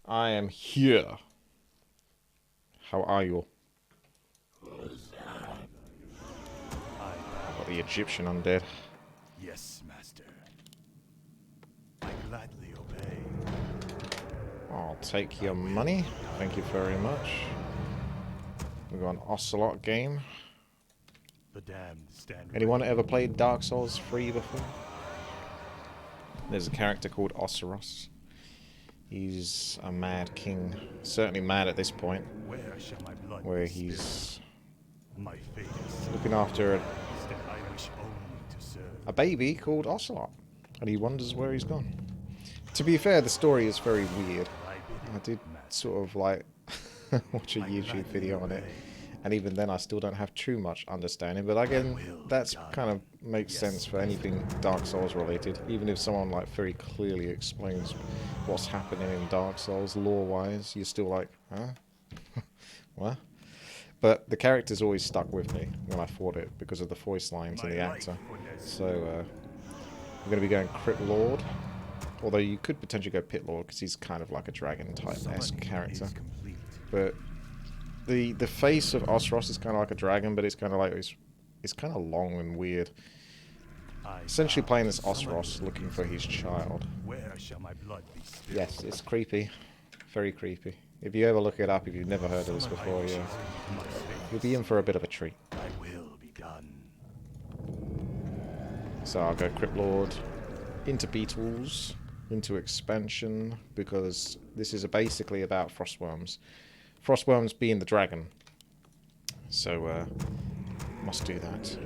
I am here. How are you? I've got the Egyptian undead. Yes, master. I gladly obey. I'll take your money. Thank you very much. We've got an Ocelot game. The damned stand. Anyone ever played Dark Souls 3 before? There's a character called Oceiros. He's a mad king. Certainly mad at this point. Where shall my blood Where be spilled? he's My fate is looking after that I wish only to serve. a baby called Ocelot. And he wonders where he's gone. To be fair, the story is very weird. I did sort of like watch a YouTube video on it. And even then I still don't have too much understanding. But again, that's kind of makes sense for anything Dark Souls related. Even if someone like very clearly explains what's happening in Dark Souls lore-wise, you're still like, huh? What? But the character's always stuck with me when I fought it because of the voice lines and the actor. So I'm going to be going Crypt Lord. Although you could potentially go Pit Lord because he's kind of like a dragon type-esque character. But the face of Oceiros is kind of like a dragon, but it's kind of like it's kind of long and weird. Essentially playing this Oceiros looking for his child. Where shall my blood be spilled? Yes, it's creepy. Very creepy. If you ever look it up, if you've never heard of this before, you'll be in for a bit of a treat. I will be done. So I'll go Crypt Lord into Beetles, into expansion, because this is basically about Frostworms. Frostworms being the dragon. So, must do that.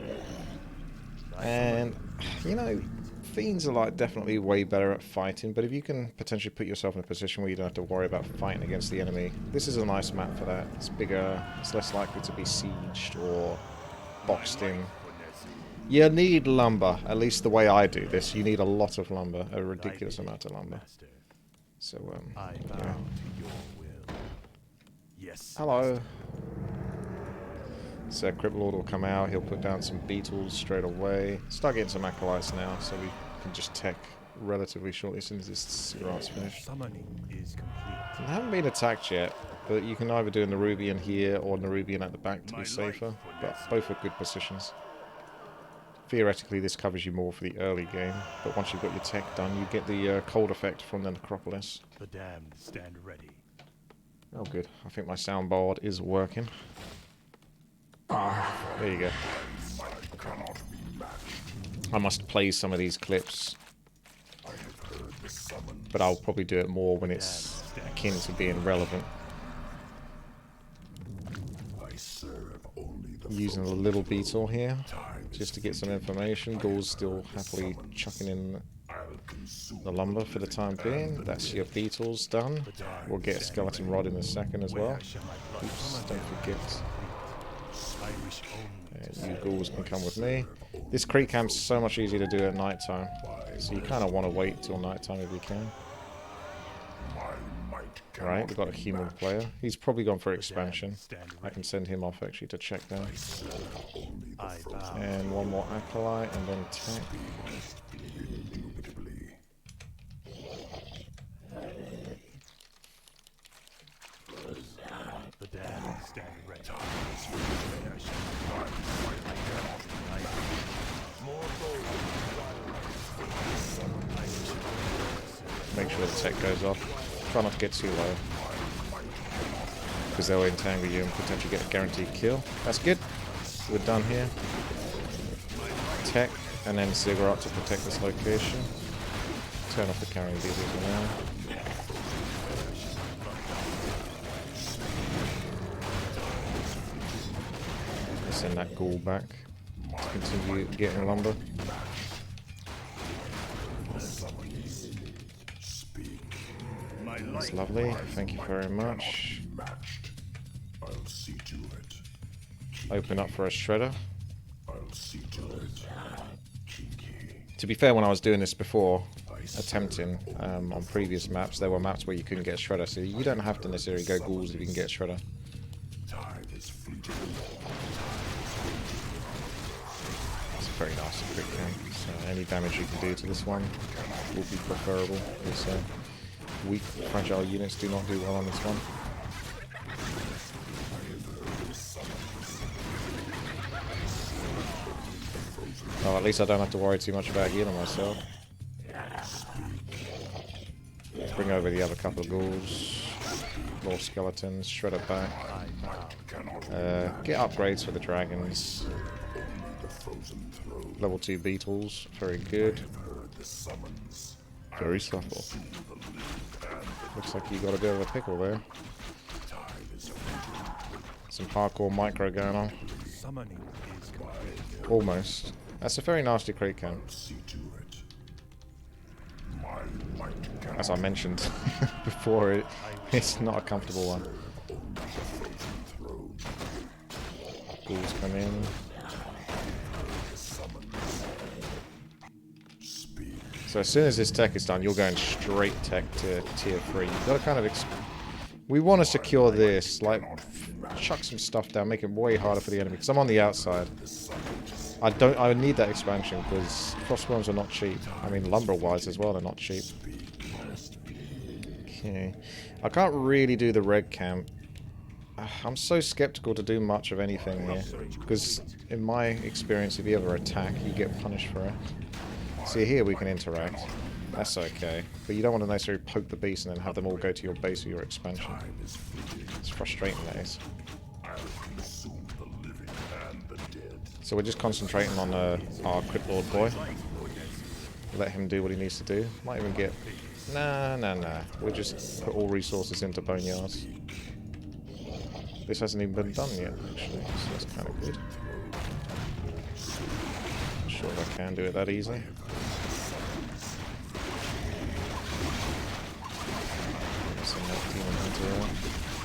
And, you know, Fiends are like definitely way better at fighting, but if you can potentially put yourself in a position where you don't have to worry about fighting against the enemy, this is a nice map for that. It's bigger, it's less likely to be sieged or boxed in. You need lumber, at least the way I do this. You need a lot of lumber, a ridiculous amount of lumber. So, yeah. Yes. Hello. So Crypt Lord will come out, he'll put down some beetles straight away. Start getting some acolytes now, so we can just tech relatively shortly as soon as this Gyros finished. Summoning is complete. I haven't been attacked yet, but you can either do a Nerubian here or Nerubian at the back to be safer, but both are good positions. Theoretically this covers you more for the early game, but once you've got your tech done, you get the cold effect from the Necropolis. The damned stand ready. Oh good, I think my soundboard is working. There you go. I must play some of these clips, but I'll probably do it more when it's akin to being relevant. Using a little beetle here, just to get some information. Ghoul's still happily chucking in the lumber for the time being. That's your beetles done. We'll get a skeleton rod in a second as well. Oops, don't forget. You ghouls can come with me. This creek camp's so much easier to do at night time, so you kind of want to wait till night time if you can. Alright, we've got a human player. He's probably gone for expansion. I can send him off actually to check that. And one more acolyte and then tech. The damned stand ready. Make sure the tech goes off. Try not to get too low, because they'll entangle you and potentially get a guaranteed kill. That's good. We're done here. Tech, and then Ziggurat to protect this location. Turn off the carrying beetles for now. Send that ghoul back to continue getting lumber. That's lovely, thank you very much. Open up for a shredder. To be fair, when I was doing this before, attempting on previous maps, there were maps where you couldn't get a shredder, so you don't have to necessarily go ghouls if you can get a shredder. It's a very nice quick camp, so any damage you can do to this one will be preferable. Also, weak, fragile units do not do well on this one. Well, at least I don't have to worry too much about healing myself. Bring over the other couple of ghouls. More skeletons, shred it back. Get upgrades for the dragons. Level 2 beetles, very good. Very subtle. Looks like you got a bit of a pickle there. Some hardcore micro going on. Almost. That's a very nasty crate camp. As I mentioned before, it's not a comfortable one. Ghouls come in. So as soon as this tech is done, you're going straight tech to tier 3. You've got to kind of... we want to secure this. Like, chuck some stuff down, make it way harder for the enemy. Because I'm on the outside. I need that expansion because Frostworms are not cheap. I mean, lumber-wise as well, they're not cheap. Okay. I can't really do the red camp. I'm so skeptical to do much of anything here. Because in my experience, if you ever attack, you get punished for it. See, here we can interact. That's okay. But you don't want to necessarily poke the beast and then have them all go to your base or your expansion. It's frustrating, that is. So we're just concentrating on our Crypt Lord boy. Let him do what he needs to do. Might even get... Nah. We'll just put all resources into boneyards. This hasn't even been done yet, actually, so that's kind of good. Not sure if I can do it that easily.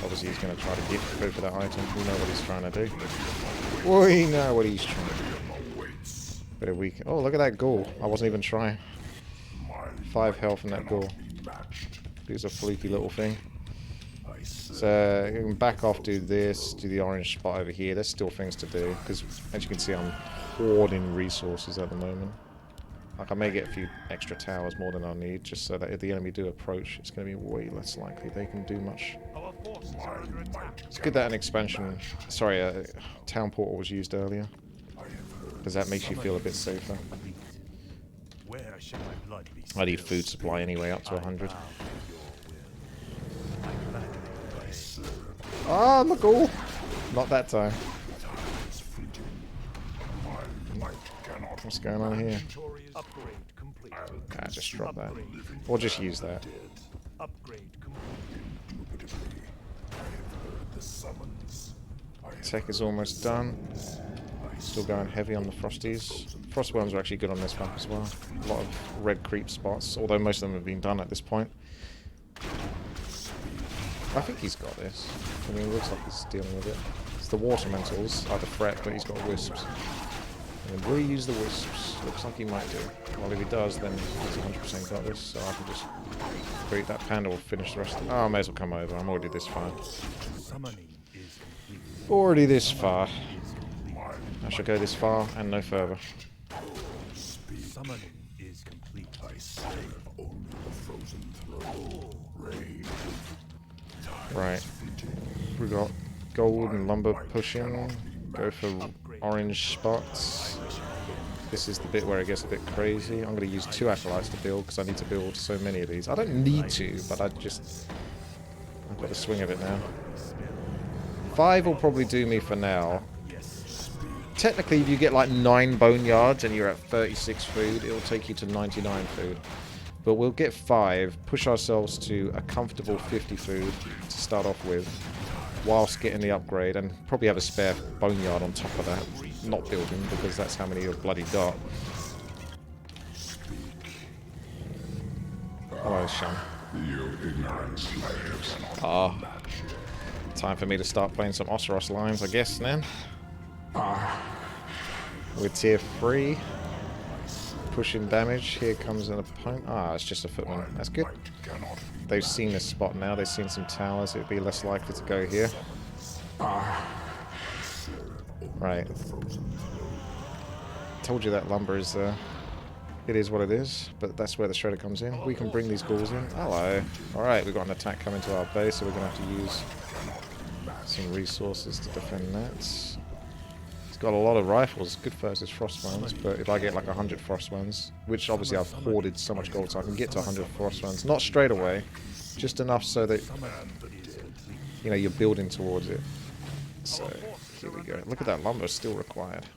Obviously he's going to try to go for that item. We know what he's trying to do. We know what he's trying to do. Bit of weak. Oh, look at that ghoul. I wasn't even trying. 5 health from that ghoul. It's a fluky little thing. So you can back off, do this, do the orange spot over here. There's still things to do because, as you can see, I'm hoarding resources at the moment. Like, I may get a few extra towers more than I need, just so that if the enemy do approach, it's going to be way less likely they can do much. It's good that an expansion, sorry, a town portal was used earlier, because that makes you feel a bit safer. I need food supply anyway, up to 100. Ah, look, all. Not that time. What's going on here? Ah, just drop that. Or just use that. Tech is almost done. Still going heavy on the Frosties. Frostworms are actually good on this map as well. A lot of red creep spots, although most of them have been done at this point. I think he's got this. I mean, it looks like he's dealing with it. It's the water mentals are the threat, but he's got wisps. And will he use the wisps? Looks like he might do. Well, if he does, then he's 100% got this, so I can just create that panda will finish the rest of it. Oh, I may as well come over. I'm already this far. Already this far. I should go this far and no further. Summoning is complete. Right. We got gold and lumber pushing. Go for orange spots. This is the bit where it gets a bit crazy. I'm going to use 2 acolytes to build because I need to build so many of these. I don't need to, but I've got the swing of it now. 5 will probably do me for now. Technically, if you get like 9 boneyards and you're at 36 food, it'll take you to 99 food. But we'll get 5, push ourselves to a comfortable 50 food to start off with, whilst getting the upgrade, and probably have a spare boneyard on top of that. Not building, because that's how many you've bloody got. Hello, Sean. Ah. Time for me to start playing some Oceiros lines, I guess, then. We're tier 3. Pushing damage. Here comes an opponent. Ah, it's just a footman. That's good. They've seen this spot now. They've seen some towers. It'd be less likely to go here. Right. Told you that lumber is It is what it is, but that's where the shredder comes in. We can bring these ghouls in. Hello. Alright, we've got an attack coming to our base, so we're going to have to use some resources to defend that. It's got a lot of rifles. Good versus Frostworms, but if I get like 100 Frostworms, which obviously I've hoarded so much gold so I can get to 100 Frostworms, not straight away, just enough so that, you know, you're building towards it. So, here we go. Look at that, lumber is still required.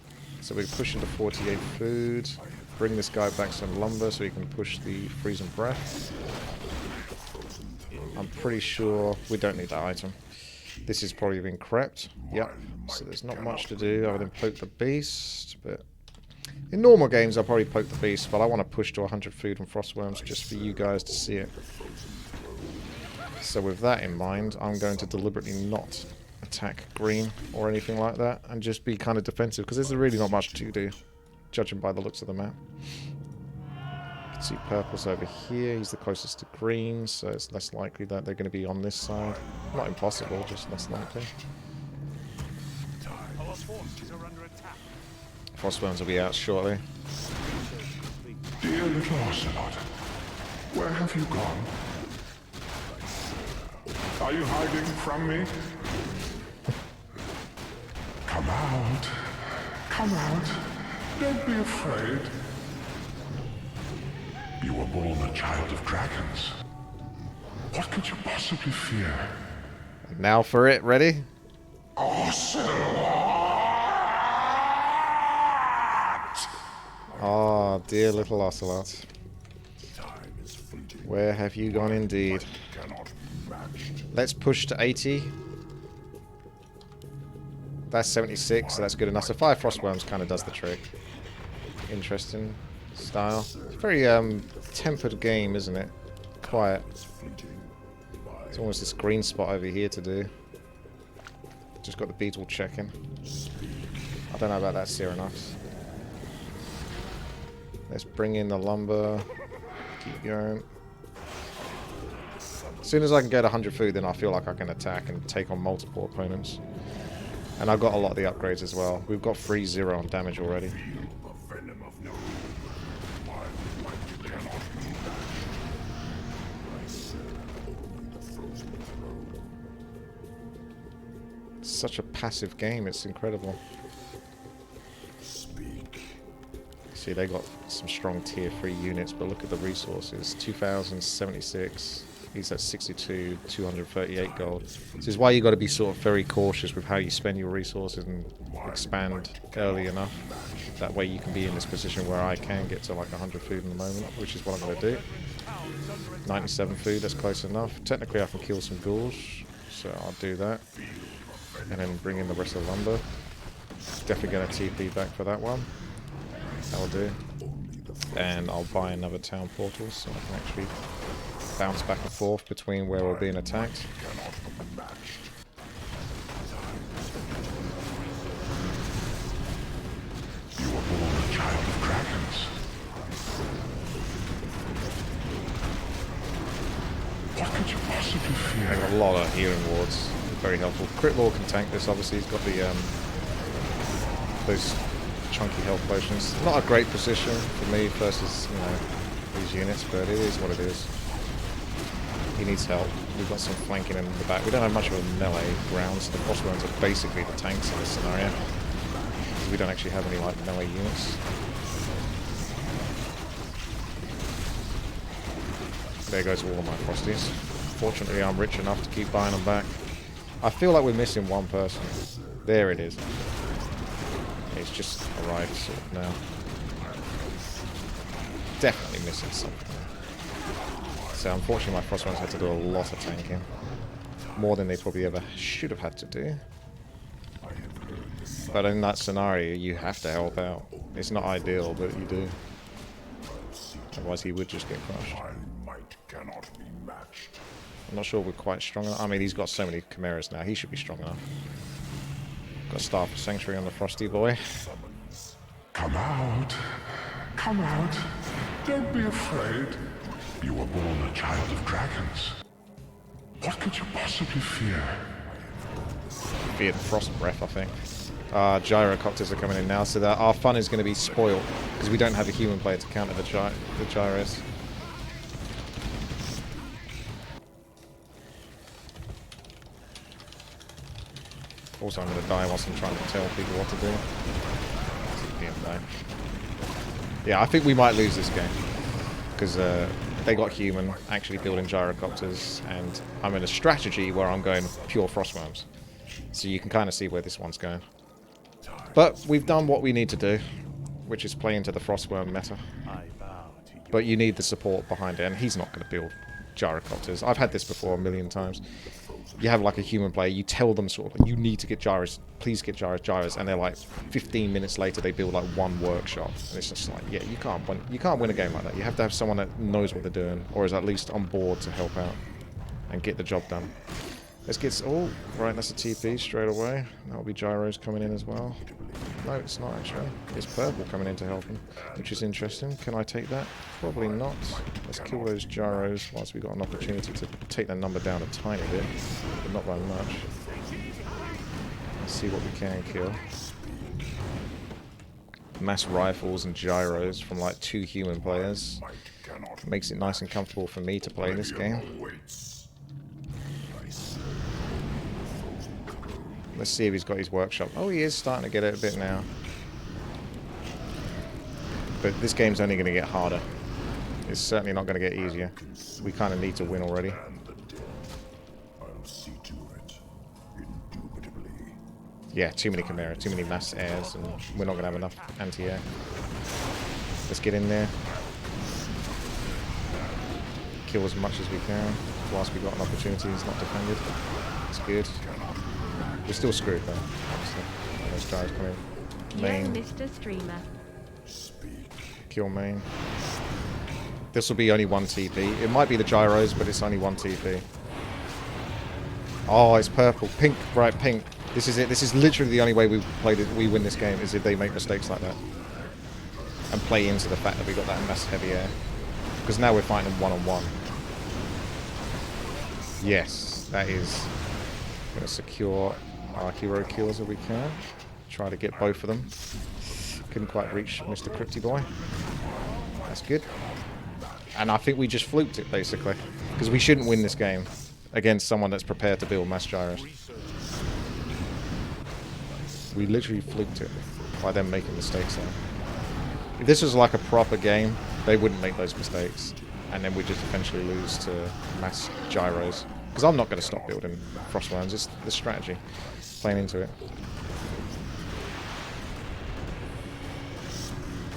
So we push into 48 food. Bring this guy back some lumber so he can push the freezing breath. I'm pretty sure we don't need that item. This has probably been crept. Yep. So there's not much to do other than poke the beast. But in normal games I'll probably poke the beast, but I want to push to 100 food and Frostworms just for you guys to see it. So with that in mind, I'm going to deliberately not attack green or anything like that and just be kind of defensive because there's really not much to do, judging by the looks of the map. You can see purple's over here. He's the closest to green, so it's less likely that they're going to be on this side. Not impossible, just less likely. Frostworms will be out shortly. Dear little Ocelot, where have you gone? Are you hiding from me? Come out. Come out. Don't be afraid. You were born a child of dragons. What could you possibly fear? Now for it, ready? Ocelot! Oh, dear little Ocelot. Where have you gone indeed? Let's push to 80. That's 76, so that's good enough. So 5 Frostworms kind of does the trick. Interesting style. It's a very tempered game, isn't it? Quiet. It's almost this green spot over here to do. Just got the beetle checking. I don't know about that Serenos. Let's bring in the lumber. Keep going. As soon as I can get 100 food, then I feel like I can attack and take on multiple opponents. And I've got a lot of the upgrades as well. We've got 3-0 on damage already. It's such a passive game, it's incredible. See, they got some strong tier 3 units, but look at the resources. 2,076. He's at 62, 238 gold. This is why you got to be sort of very cautious with how you spend your resources and expand early enough. That way you can be in this position where I can get to like 100 food in the moment, which is what I'm going to do. 97 food, that's close enough. Technically I can kill some ghouls, so I'll do that. And then bring in the rest of the lumber. Definitely going to TP back for that one. That'll do. And I'll buy another town portal so I can actually bounce back and forth between where we're being attacked. You were born a child of dragons. What could you possibly fear? I got a lot of healing wards. Very helpful. Crypt Lord can tank this, obviously. He's got the those chunky health potions. Not a great position for me versus, you know, these units, but it is what it is. He needs help. We've got some flanking in the back. We don't have much of a melee ground, so the Frostworms are basically the tanks in this scenario. We don't actually have any like melee units. There goes all of my Frosties. Fortunately, I'm rich enough to keep buying them back. I feel like we're missing one person. There it is. It's just arrived sort of now. Definitely missing something. So unfortunately my Frostworms had to do a lot of tanking. More than they probably ever should have had to do. But in that scenario you have to help out. It's not ideal, but you do. Otherwise he would just get crushed. I'm not sure we're quite strong enough. I mean, he's got so many chimeras now. He should be strong enough. Got Staff of Sanctuary on the Frosty boy. Come out. Come out. Don't be afraid. You were born a child of dragons. What could you possibly fear? Fear the Frost Breath, I think. Gyrocopters are coming in now, so that our fun is going to be spoiled because we don't have a human player to counter the gyros. Also, I'm going to die whilst I'm trying to tell people what to do. Yeah, I think we might lose this game because they got human actually building gyrocopters, and I'm in a strategy where I'm going pure Frostworms. So you can kind of see where this one's going. But we've done what we need to do, which is play into the Frostworm meta. But you need the support behind it, and he's not going to build gyrocopters. I've had this before a million times. You have like a human player, you tell them sort of, you need to get gyros, please get gyros, and they're like 15 minutes later they build like one workshop, and it's just like, yeah, you can't win a game like that. You have to have someone that knows what they're doing, or is at least on board to help out and get the job done. Let's get, oh, right, that's a TP straight away. That'll be gyros coming in as well. No, it's not actually. It's purple coming in to help him, which is interesting. Can I take that? Probably not. Let's kill those gyros whilst we've got an opportunity to take that number down a tiny bit, but not by much. Let's see what we can kill. Mass rifles and gyros from like 2 human players. Makes it nice and comfortable for me to play this game. Let's see if he's got his workshop. Oh, he is starting to get it a bit now. But this game's only going to get harder. It's certainly not going to get easier. We kind of need to win already. Yeah, too many Chimera, too many mass airs, and we're not going to have enough anti-air. Let's get in there. Kill as much as we can whilst we've got an opportunity. He's not defended. It's good. We're still screwed though, obviously. Those guys come in. Main. Yes, Mr. Streamer. Kill main. This will be only 1 TP. It might be the gyros, but it's only 1 TP. Oh, it's purple. Pink, right, pink. This is it. This is literally the only way we win this game, is if they make mistakes like that. And play into the fact that we got that mass heavy air. Because now we're fighting them one-on-one. Yes, that is. Going to secure our hero kills if we can. Try to get both of them. Couldn't quite reach Mr. Crypty Boy. That's good. And I think we just fluked it, basically. Because we shouldn't win this game against someone that's prepared to build mass gyros. We literally fluked it by them making mistakes there. If this was like a proper game, they wouldn't make those mistakes. And then we just eventually lose to mass gyros. Because I'm not going to stop building Frostworms, it's the strategy. Playing into it.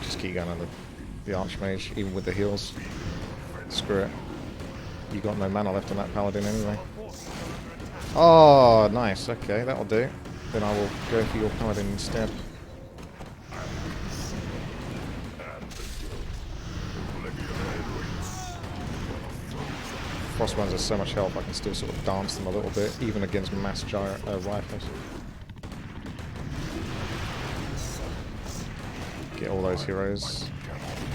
Just keep going on the Archmage, even with the heals. Screw it. You got no mana left on that Paladin anyway. Oh, nice. Okay, that'll do. Then I will go for your Paladin instead. Frostworms are so much health, I can still sort of dance them a little bit, even against mass rifles. Get all those heroes.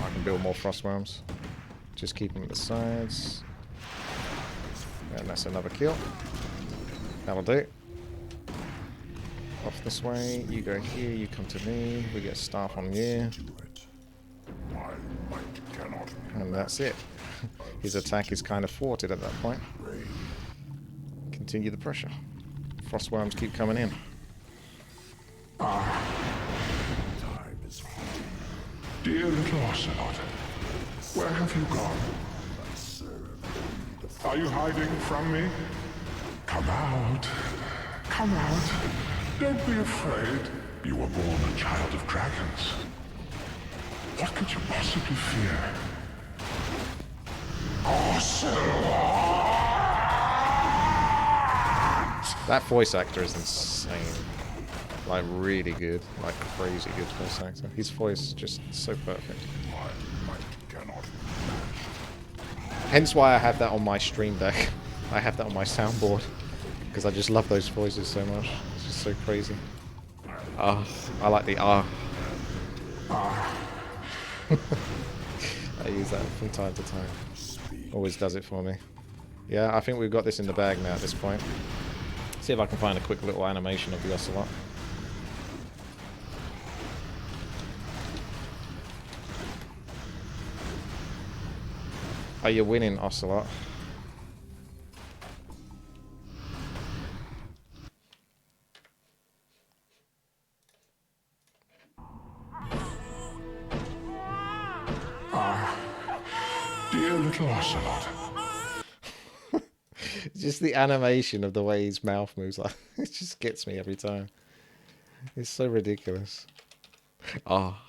I can build more Frostworms. Just keep them at the sides. And that's another kill. That'll do. Off this way, you go here, you come to me, we get staff on you. And that's it. His attack is kind of thwarted at that point. Continue the pressure. Frostworms keep coming in. Dear little Ocelot, where have you gone? Are you hiding from me? Come out. Come out. Don't be afraid. You were born a child of dragons. What could you possibly fear? That voice actor is insane. Like, really good. Like, crazy good voice actor. His voice is just so perfect. Hence why I have that on my stream deck. I have that on my soundboard. Because I just love those voices so much. It's just so crazy. Ah, I like the ah. I use that from time to time. Always does it for me. Yeah, I think we've got this in the bag now at this point. See if I can find a quick little animation of the Ocelot. Oh, you're winning, Ocelot. Dear little Ocelot. Just the animation of the way his mouth moves, like it just gets me every time. It's so ridiculous. Ah.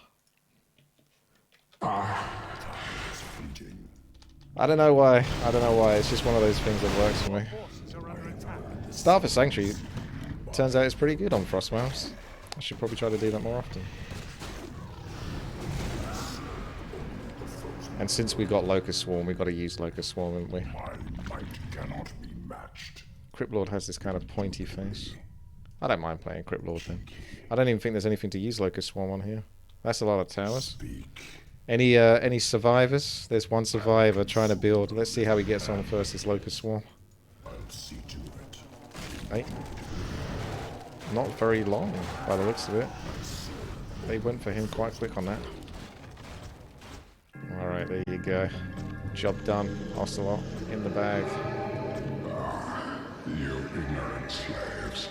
I don't know why. I don't know why. It's just one of those things that works for me. Starver Sanctuary turns out it's pretty good on Frostworms. I should probably try to do that more often. And since we got Locust Swarm, we got to use Locust Swarm, haven't we? My might cannot be matched. Crypt Lord has this kind of pointy face. I don't mind playing Crypt Lord then. I don't even think there's anything to use Locust Swarm on here. That's a lot of towers. Speak. Any survivors? There's one survivor trying to build. Let's see how he gets on first. This Locust Swarm. I'll see to it. Hey. Not very long, by the looks of it. They went for him quite quick on that. Alright, there you go. Job done. Ocelot in the bag. You ignorant slaves.